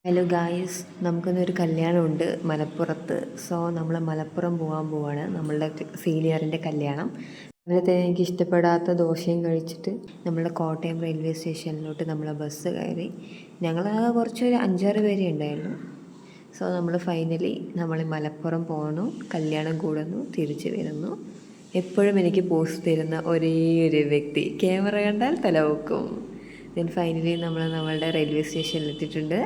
Hello guys, നമുക്കിന്നൊരു കല്യാണമുണ്ട് മലപ്പുറത്ത്. So നമ്മൾ മലപ്പുറം പോവാണ്. നമ്മളുടെ സീനിയറിൻ്റെ കല്യാണം. അതിനകത്ത് എനിക്ക് ഇഷ്ടപ്പെടാത്ത ദോശയും കഴിച്ചിട്ട് നമ്മളുടെ കോട്ടയം റെയിൽവേ സ്റ്റേഷനിലോട്ട് നമ്മൾ ബസ് കയറി. ഞങ്ങളാകെ കുറച്ചൊരു 5-6 പേരേ ഉണ്ടായിരുന്നു. സോ നമ്മൾ ഫൈനലി മലപ്പുറം പോകണു, കല്യാണം കൂടുന്നു, തിരിച്ചു വരുന്നു. എപ്പോഴും എനിക്ക് പോസ്റ്റ് തരുന്ന ഒരേ ഒരു വ്യക്തി, ക്യാമറ കണ്ടാൽ തലവെക്കും. ദെൻ ഫൈനലി നമ്മളുടെ റെയിൽവേ സ്റ്റേഷനിൽ എത്തിയിട്ടുണ്ട്.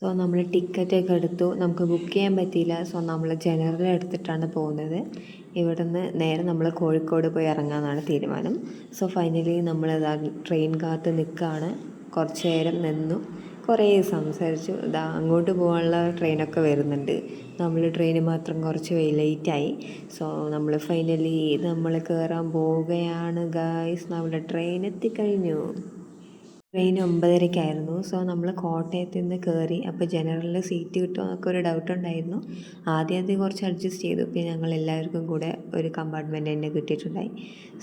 സോ നമ്മൾ ടിക്കറ്റൊക്കെ എടുത്തു. നമുക്ക് ബുക്ക് ചെയ്യാൻ പറ്റിയില്ല. സോ നമ്മൾ ജനറൽ എടുത്തിട്ടാണ് പോകുന്നത്. ഇവിടുന്ന് നേരെ നമ്മൾ കോഴിക്കോട് പോയി ഇറങ്ങാമെന്നാണ് തീരുമാനം. സോ ഫൈനലി നമ്മൾ ട്രെയിൻ കാത്ത് നിൽക്കുകയാണ്. കുറച്ച് നേരം നിന്നു, കുറേ സംസാരിച്ചു. അങ്ങോട്ട് പോകാനുള്ള ട്രെയിനൊക്കെ വരുന്നുണ്ട്. നമ്മൾ ട്രെയിന് മാത്രം കുറച്ച് ലേറ്റായി. സോ നമ്മൾ ഫൈനലി കയറാൻ പോവുകയാണ് ഗായ്സ്. നമ്മുടെ ട്രെയിൻ എത്തിക്കഴിഞ്ഞു. ട്രെയിൻ 9:30-ക്കായിരുന്നു. സോ നമ്മൾ കോട്ടയത്ത് നിന്ന് കയറി. അപ്പോൾ ജനറലിൽ സീറ്റ് കിട്ടുമോ എന്നൊക്കെ ഒരു ഡൗട്ട് ഉണ്ടായിരുന്നു. ആദ്യം കുറച്ച് അഡ്ജസ്റ്റ് ചെയ്തു. പിന്നെ ഞങ്ങൾ എല്ലാവർക്കും കൂടെ ഒരു കമ്പാർട്ട്മെൻറ്റ് തന്നെ കിട്ടിയിട്ടുണ്ടായി.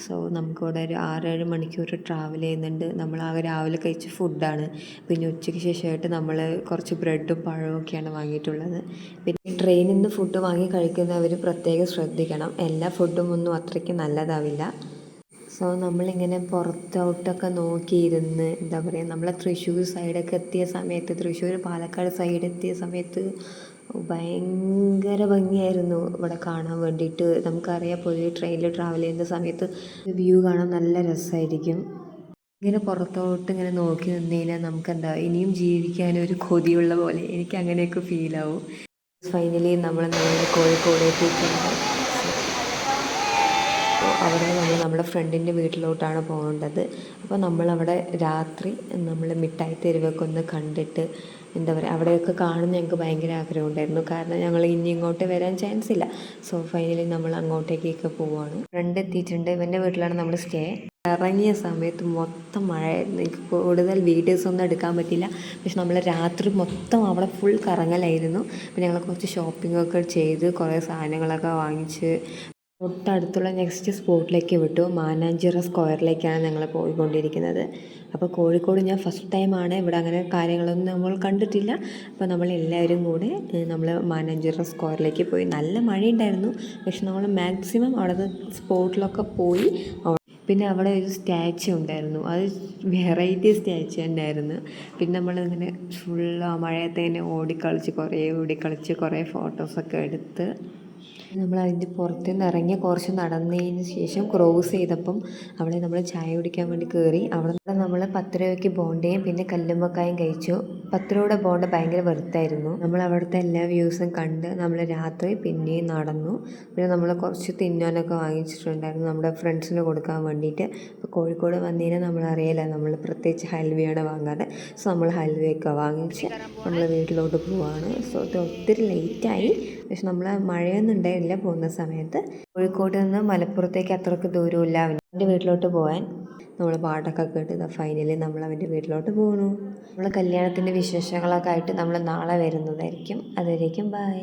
സോ നമുക്കിവിടെ ഒരു 6-7 മണിക്കൂർ ട്രാവൽ ചെയ്യുന്നുണ്ട്. നമ്മളാകെ രാവിലെ കഴിച്ച ഫുഡാണ്. പിന്നെ ഉച്ചയ്ക്ക് ശേഷമായിട്ട് നമ്മൾ കുറച്ച് ബ്രെഡും പഴവും ഒക്കെയാണ് വാങ്ങിയിട്ടുള്ളത്. പിന്നെ ട്രെയിനിൽ നിന്ന് ഫുഡ് വാങ്ങി കഴിക്കുന്നവർ പ്രത്യേകം ശ്രദ്ധിക്കണം. എല്ലാ ഫുഡും ഒന്നും അത്രയ്ക്ക് നല്ലതാവില്ല. സോ നമ്മളിങ്ങനെ പുറത്തോട്ടൊക്കെ നോക്കിയിരുന്ന് നമ്മളെ തൃശ്ശൂർ സൈഡൊക്കെ എത്തിയ സമയത്ത്, തൃശ്ശൂർ പാലക്കാട് സൈഡ് എത്തിയ സമയത്ത് ഭയങ്കര ഭംഗിയായിരുന്നു ഇവിടെ കാണാൻ വേണ്ടിയിട്ട്. നമുക്കറിയാം, പൊതുവെ ട്രെയിനിൽ ട്രാവൽ ചെയ്യുന്ന സമയത്ത് വ്യൂ കാണാൻ നല്ല രസമായിരിക്കും. ഇങ്ങനെ പുറത്തോട്ട് ഇങ്ങനെ നോക്കി നിന്ന് കഴിഞ്ഞാൽ ഇനിയും ജീവിക്കാനൊരു കൊതിയുള്ള പോലെ എനിക്ക് അങ്ങനെയൊക്കെ ഫീലാവും. ഫൈനലി നമ്മൾ കോഴിക്കോട് എത്തിയിട്ടുണ്ട്. അവിടെ നമ്മുടെ ഫ്രണ്ടിൻ്റെ വീട്ടിലോട്ടാണ് പോകേണ്ടത്. അപ്പോൾ നമ്മളവിടെ രാത്രി മിഠായി തെരുവൊക്കെ ഒന്ന് കണ്ടിട്ട് അവിടെയൊക്കെ കാണുന്ന ഞങ്ങൾക്ക് ഭയങ്കര ആഗ്രഹമുണ്ടായിരുന്നു. കാരണം ഞങ്ങൾ ഇനി ഇങ്ങോട്ട് വരാൻ ചാൻസ് ഇല്ല. സോ ഫൈനലി നമ്മൾ അങ്ങോട്ടേക്കൊക്കെ പോവുകയാണ്. ഫ്രണ്ട് എത്തിയിട്ടുണ്ട്. ഇവൻ്റെ വീട്ടിലാണ് നമ്മൾ സ്റ്റേ. ഇറങ്ങിയ സമയത്ത് മൊത്തം മഴയായിരുന്നു. എനിക്ക് കൂടുതൽ വീഡിയോസ് ഒന്നും എടുക്കാൻ പറ്റില്ല. പക്ഷെ നമ്മൾ രാത്രി മൊത്തം അവിടെ ഫുൾ കറങ്ങലായിരുന്നു. പിന്നെ ഞങ്ങൾ കുറച്ച് ഷോപ്പിങ്ങൊക്കെ ചെയ്ത് കുറേ സാധനങ്ങളൊക്കെ വാങ്ങിച്ച് തൊട്ടടുത്തുള്ള നെക്സ്റ്റ് സ്പോട്ടിലേക്ക് വിട്ടു. മാനാഞ്ചിറ സ്ക്വയറിലേക്കാണ് ഞങ്ങൾ പോയിക്കൊണ്ടിരിക്കുന്നത്. അപ്പോൾ കോഴിക്കോട് ഞാൻ ഫസ്റ്റ് ടൈമാണ്. ഇവിടെ അങ്ങനെ കാര്യങ്ങളൊന്നും നമ്മൾ കണ്ടിട്ടില്ല. അപ്പോൾ നമ്മളെല്ലാവരും കൂടെ മാനാഞ്ചിറ സ്ക്വയറിലേക്ക് പോയി. നല്ല മഴയുണ്ടായിരുന്നു. പക്ഷെ നമ്മൾ മാക്സിമം അവിടെ സ്പോട്ടിലൊക്കെ പോയി. പിന്നെ അവിടെ ഒരു സ്റ്റാച്ചു ഉണ്ടായിരുന്നു. അത് വെറൈറ്റി സ്റ്റാച്ചു ഉണ്ടായിരുന്നു. പിന്നെ നമ്മളിങ്ങനെ ഫുള്ള് ആ മഴയത്ത് ഇങ്ങനെ ഓടിക്കളിച്ച് കുറേ ഫോട്ടോസൊക്കെ എടുത്ത് അതിൻ്റെ പുറത്തുനിന്ന് ഇറങ്ങി കുറച്ച് നടന്നതിന് ശേഷം ക്രോസ് ചെയ്തപ്പം അവിടെ നമ്മൾ ചായ കുടിക്കാൻ വേണ്ടി കയറി. അവിടെ നമ്മൾ 10 രൂപയ്ക്ക് ബോണ്ടയും പിന്നെ കല്ലുമ്മക്കായും കഴിച്ചു. 10 രൂപയുടെ ബോണ്ട ഭയങ്കര വെറുത്തായിരുന്നു. നമ്മൾ അവിടുത്തെ എല്ലാ വ്യൂസും കണ്ട് നമ്മൾ രാത്രി പിന്നെയും നടന്നു. പിന്നെ നമ്മൾ കുറച്ച് തിന്നാനൊക്കെ വാങ്ങിച്ചിട്ടുണ്ടായിരുന്നു നമ്മുടെ ഫ്രണ്ട്സിന് കൊടുക്കാൻ വേണ്ടിയിട്ട്. അപ്പോൾ കോഴിക്കോട് വന്നതിന് നമ്മളറിയില്ല, നമ്മൾ പ്രത്യേകിച്ച് ഹൽവയാണ് വാങ്ങാതെ. സോ നമ്മൾ ഹൽവയൊക്കെ വാങ്ങിച്ച് നമ്മൾ വീട്ടിലോട്ട് പോവാണ്. സോ ഇത് ഒത്തിരി ലേറ്റായി. പക്ഷെ നമ്മൾ മഴയൊന്നും ഉണ്ടായിരുന്നില്ല പോകുന്ന സമയത്ത്. കോഴിക്കോട് നിന്ന് മലപ്പുറത്തേക്ക് അത്രയ്ക്ക് ദൂരമില്ല. അവൻ്റെ വീട്ടിലോട്ട് പോകാൻ നമ്മൾ പാട്ടൊക്കെ കേട്ട് ഫൈനലി നമ്മൾ അവൻ്റെ വീട്ടിലോട്ട് പോകുന്നു. നമ്മൾ കല്യാണത്തിൻ്റെ വിശേഷങ്ങളൊക്കെ ആയിട്ട് നമ്മൾ നാളെ വരുന്നതായിരിക്കും. അതുവരേക്കും ബൈ.